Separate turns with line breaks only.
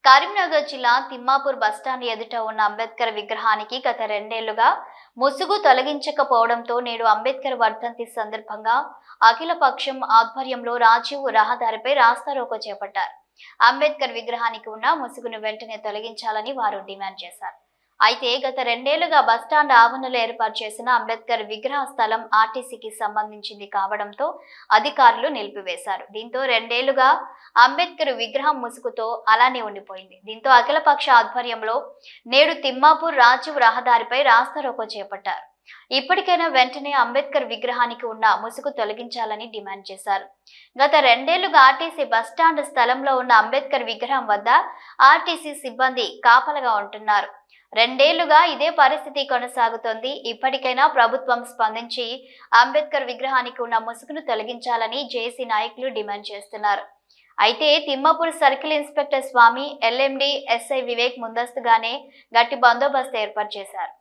కరీంనగర్ జిల్లా తిమ్మాపూర్ బస్టాండ్ ఎదుట ఉన్న అంబేద్కర్ విగ్రహానికి గత 2 ఏళ్లుగా ముసుగు తొలగించకపోవడంతో నేడు అంబేద్కర్ వర్ధంతి సందర్భంగా అఖిలపక్షం ఆధ్వర్యంలో రాజీవ్ రహదారిపై రాస్తారోకో చేపట్టారు. అంబేద్కర్ విగ్రహానికి ఉన్న ముసుగును వెంటనే తొలగించాలని వారు డిమాండ్ చేశారు. అయితే గత 2 ఏళ్లుగా బస్టాండ్ ఆవరణలో ఏర్పాటు చేసిన అంబేద్కర్ విగ్రహ స్థలం ఆర్టీసీకి సంబంధించింది కావడంతో అధికారులు నిలిపివేశారు. దీంతో 2 ఏళ్లుగా అంబేద్కర్ విగ్రహం ముసుగుతో అలానే ఉండిపోయింది. దీంతో అఖిలపక్ష ఆధ్వర్యంలో నేడు తిమ్మాపూర్ రాజీవ్ రహదారిపై రాస్తారోకో చేపట్టారు. ఇప్పటికైనా వెంటనే అంబేద్కర్ విగ్రహానికి ఉన్న ముసుగు తొలగించాలని డిమాండ్ చేశారు. గత 2 ఏళ్లుగా ఆర్టీసీ బస్టాండ్ స్థలంలో ఉన్న అంబేద్కర్ విగ్రహం వద్ద ఆర్టీసీ సిబ్బంది కాపలాగా ఉంటున్నారు. 2 ఏళ్లుగా ఇదే పరిస్థితి కొనసాగుతోంది. ఇప్పటికైనా ప్రభుత్వం స్పందించి అంబేద్కర్ విగ్రహానికి ఉన్న ముసుగును తొలగించాలని జేఏసీ నాయకులు డిమాండ్ చేస్తున్నారు. అయితే తిమ్మాపూర్ సర్కిల్ ఇన్స్పెక్టర్ స్వామి, ఎల్ఎండి ఎస్ఐ వివేక్ ముందస్తుగానే గట్టి బందోబస్తు ఏర్పాటు చేశారు.